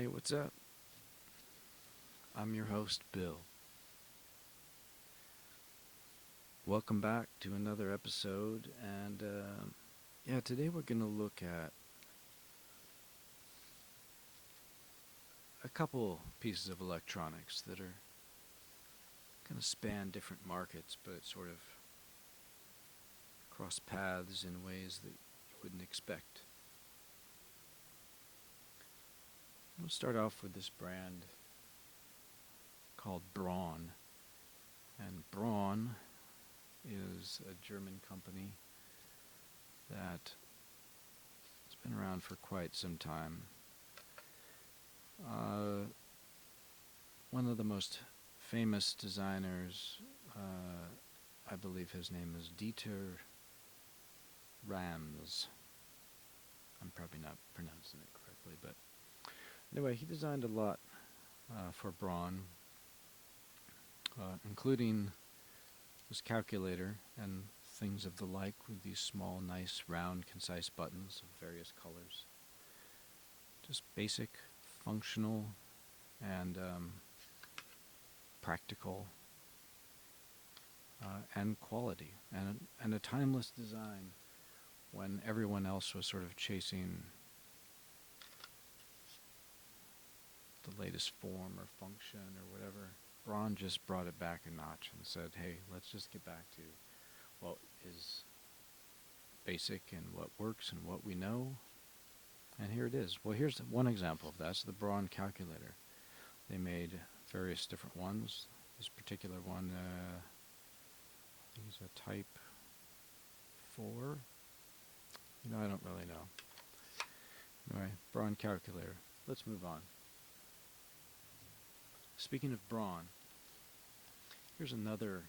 Hey, what's up? I'm your host, Bill. Welcome back to another episode. And today we're going to look at a couple pieces of electronics that are going to span different markets, but sort of cross paths in ways that you wouldn't expect. I'm going to start off with this brand called Braun. And Braun is a German company that has been around for quite some time. One of the most famous designers, I believe his name is Dieter Rams. I'm probably not pronouncing it correctly, but anyway, he designed a lot for Braun, including this calculator and things of the like with these small, nice, round, concise buttons of various colors. Just basic, functional, and practical, and quality, and a timeless design when everyone else was sort of chasing the latest form or function or whatever. Braun just brought it back a notch and said, hey, let's just get back to what is basic and what works and what we know. And here it is. Well, here's one example of that. It's the Braun calculator. They made various different ones. This particular one, I think it's a type 4. I don't really know. Anyway, Braun calculator. Let's move on. Speaking of Braun, here's another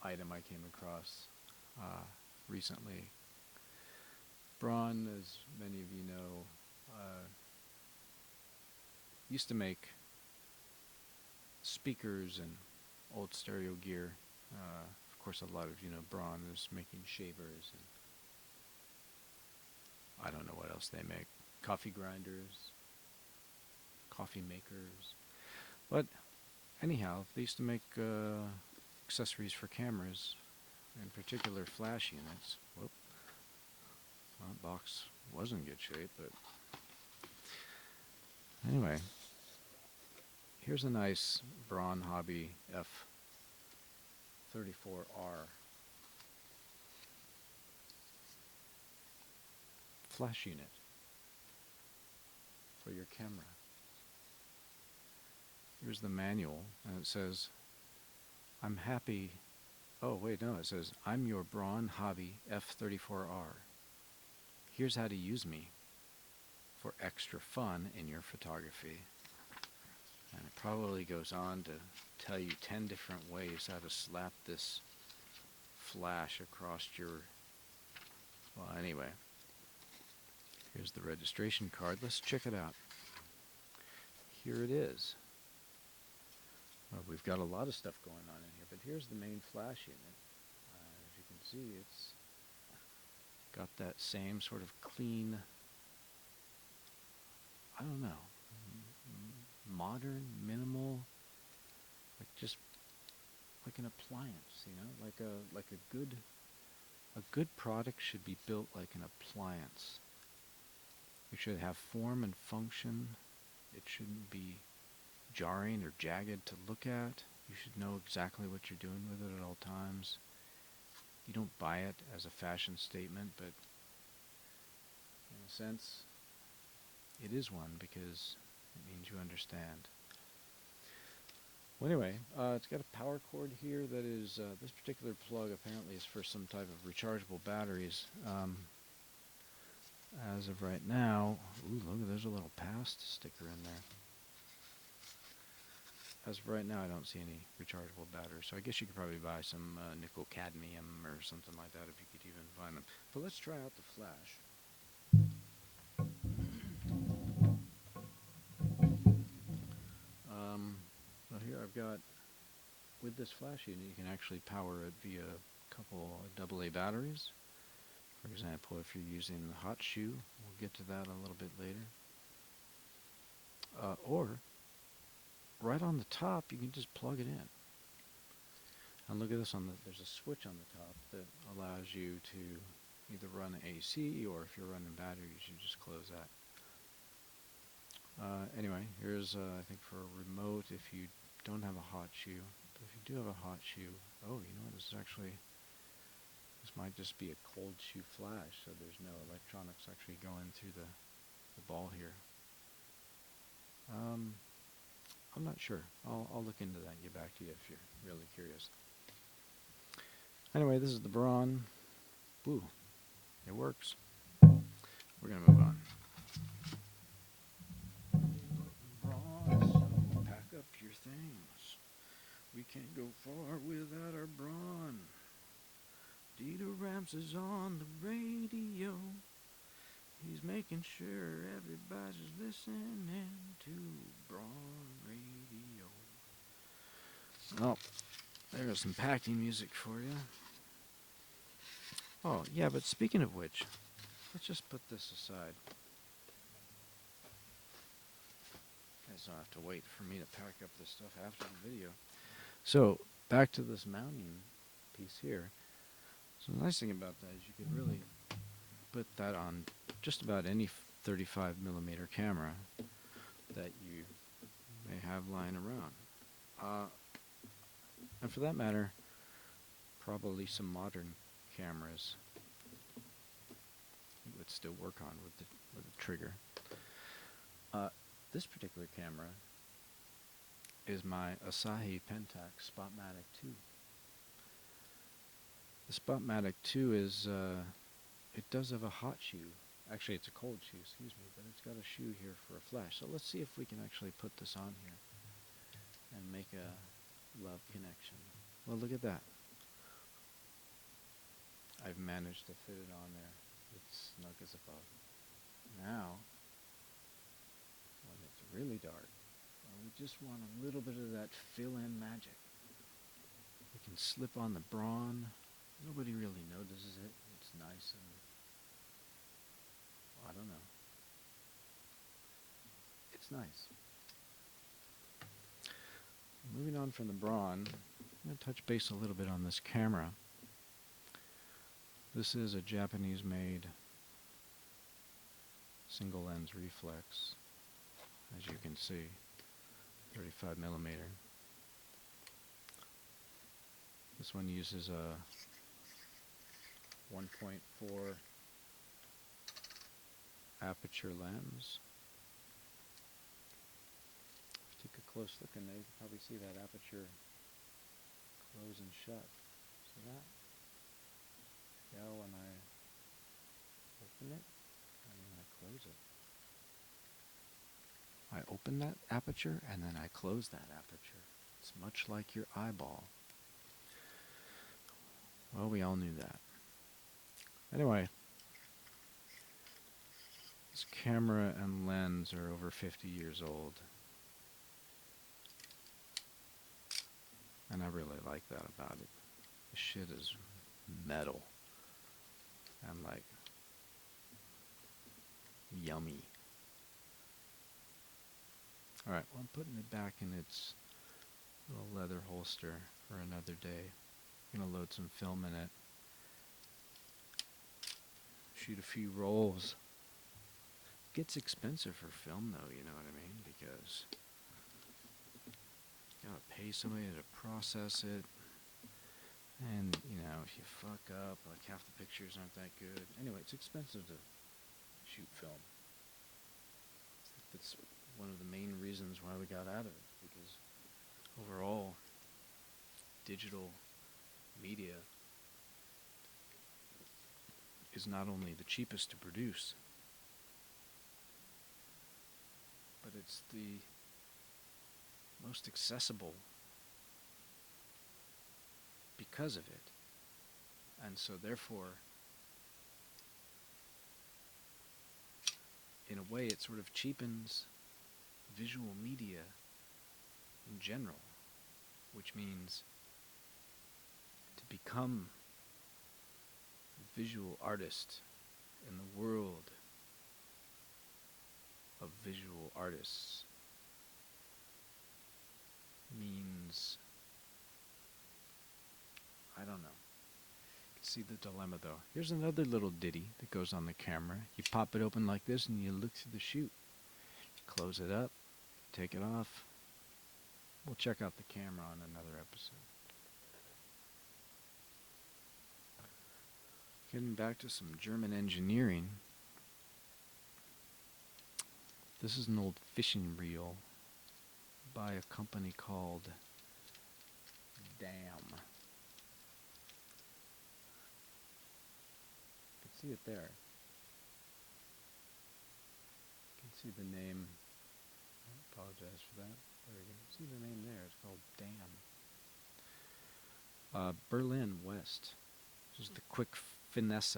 item I came across recently. Braun, as many of you know, used to make speakers and old stereo gear. Of course, a lot of you know Braun is making shavers and I don't know what else they make. Coffee grinders, coffee makers. But anyhow, they used to make accessories for cameras, in particular flash units. Whoop. Well, that box was in good shape, but anyway, here's a nice Braun Hobby F34R flash unit for your camera. Here's the manual, and it says, I'm happy. Oh, wait, no, it says, I'm your Braun Hobby F34R. Here's how to use me for extra fun in your photography. And it probably goes on to tell you 10 different ways how to slap this flash across your... Well, anyway, here's the registration card. Let's check it out. Here it is. Well, we've got a lot of stuff going on in here, but here's the main flash unit. As you can see, it's got that same sort of clean, I don't know, modern, minimal, like just like an appliance, like a good product should be built like an appliance. It should have form and function. It shouldn't be jarring or jagged to look at. You should know exactly what you're doing with it at all times. You don't buy it as a fashion statement, but in a sense, it is one because it means you understand. Well, anyway, it's got a power cord here that is, this particular plug apparently is for some type of rechargeable batteries. As of right now, ooh, look, there's a little past sticker in there. As of right now, I don't see any rechargeable batteries, so I guess you could probably buy some nickel cadmium or something like that if you could even find them. But let's try out the flash. Well, here I've got, with this flash unit, you can actually power it via a couple AA batteries. For example, if you're using the hot shoe, we'll get to that a little bit later. Or right on the top, you can just plug it in. And look at this there's a switch on the top that allows you to either run AC, or if you're running batteries, you just close that. Anyway, here's, I think, for a remote if you don't have a hot shoe. But if you do have a hot shoe, oh, you know what, this might just be a cold shoe flash, so there's no electronics actually going through the ball here. I'm not sure. I'll look into that and get back to you if you're really curious. Anyway, this is the Braun. Woo, it works. We're going to move on. Braun, so pack up your things. We can't go far without our Braun. Dieter Ramps is on the radio. He's making sure everybody's listening to Braun Radio. Oh, there's some packing music for you. Oh, yeah, but speaking of which, let's just put this aside. You guys don't have to wait for me to pack up this stuff after the video. So, back to this mounting piece here. So the nice thing about that is you could really put that on just about any 35mm camera that you may have lying around. And for that matter, probably some modern cameras it would still work on with the trigger. This particular camera is my Asahi Pentax Spotmatic 2. The Spotmatic 2 is, it does have a hot shoe. Actually, it's a cold shoe, excuse me, but it's got a shoe here for a flash. So let's see if we can actually put this on here and make a love connection. Well, look at that. I've managed to fit it on there. It's snug as a bug. Now, when it's really dark, and we just want a little bit of that fill-in magic, we can slip on the Braun. Nobody really notices it. It's nice and, I don't know. It's nice. Moving on from the Braun, I'm going to touch base a little bit on this camera. This is a Japanese-made single lens reflex, as you can see, 35mm. This one uses a 1.4 aperture lens. If you take a close look in there, you can probably see that aperture close and shut. See that? Yeah, when I open it, and then I close it. I open that aperture, and then I close that aperture. It's much like your eyeball. Well, we all knew that. Anyway, this camera and lens are over 50 years old. And I really like that about it. The shit is metal. And like, yummy. Alright, well, I'm putting it back in its little leather holster for another day. I'm going to load some film in it. Shoot a few rolls. It gets expensive for film though, you know what I mean? Because you gotta pay somebody to process it. And, you know, if you fuck up, like half the pictures aren't that good. Anyway, it's expensive to shoot film. That's one of the main reasons why we got out of it. Because overall, digital media is not only the cheapest to produce, but it's the most accessible because of it. And so therefore, in a way, it sort of cheapens visual media in general, which means to become a visual artist in the world of visual artists means, I don't know. You can see the dilemma though. Here's another little ditty that goes on the camera. You pop it open like this and you look through the chute. You close it up, take it off. We'll check out the camera on another episode. Getting back to some German engineering. This is an old fishing reel by a company called Dam. You can see it there. You can see the name. I apologize for that. There we go. See the name there. It's called Dam. Berlin West. This is the quick finesse.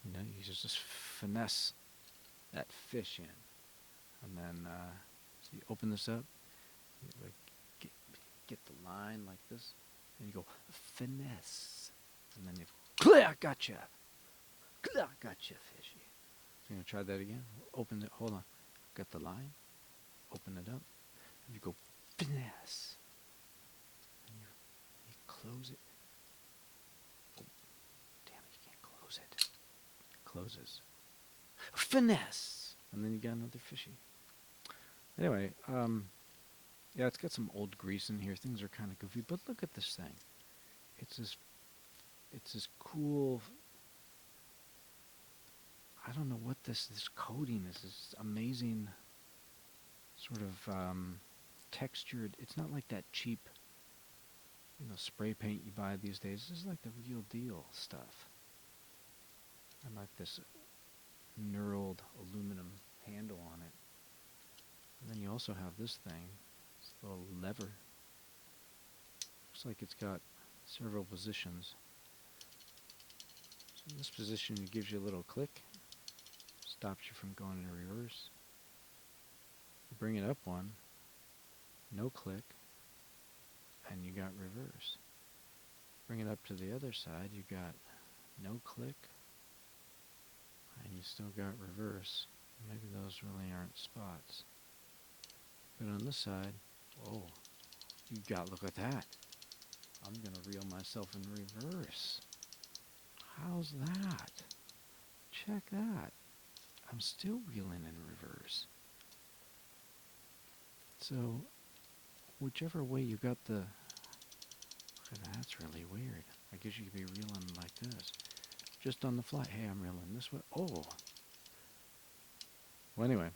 You know, you just finesse that fish in. And then so you open this up, you like get the line like this, and you go finesse. And then you go, gotcha. Gotcha, fishy. So you're going to try that again? Open it, hold on. Got the line, open it up, and you go finesse. And you close it. Oh, damn it, you can't close it. It closes. Finesse! And then you got another fishy. Anyway, yeah, it's got some old grease in here. Things are kind of goofy, but look at this thing. It's this cool, I don't know what this coating is. This amazing sort of textured. It's not like that cheap, spray paint you buy these days. This is like the real deal stuff. And like this knurled aluminum handle on it. And then you also have this thing, this little lever. Looks like it's got several positions. So in this position, it gives you a little click, stops you from going into reverse. You bring it up one, no click, and you got reverse. Bring it up to the other side, you got no click, and you still got reverse. Maybe those really aren't spots. But on this side, whoa, look at that. I'm going to reel myself in reverse. How's that? Check that. I'm still reeling in reverse. So, whichever way you got the... That's really weird. I guess you could be reeling like this. Just on the fly. Hey, I'm reeling this way. Oh. Well, anyway.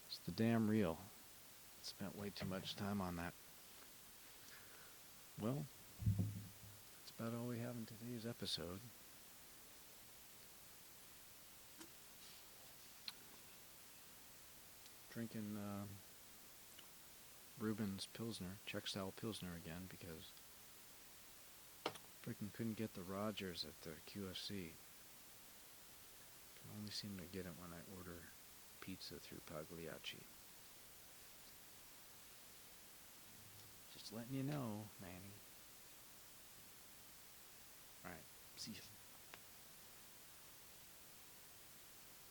It's the damn reel. Spent way too much time on that. Well, that's about all we have in today's episode. Drinking Reuben's Pilsner, Czech style Pilsner again, because freaking couldn't get the Rogers at the QFC. Can only seem to get it when I order pizza through Pagliacci. Just letting you know, Manny. Alright, see you.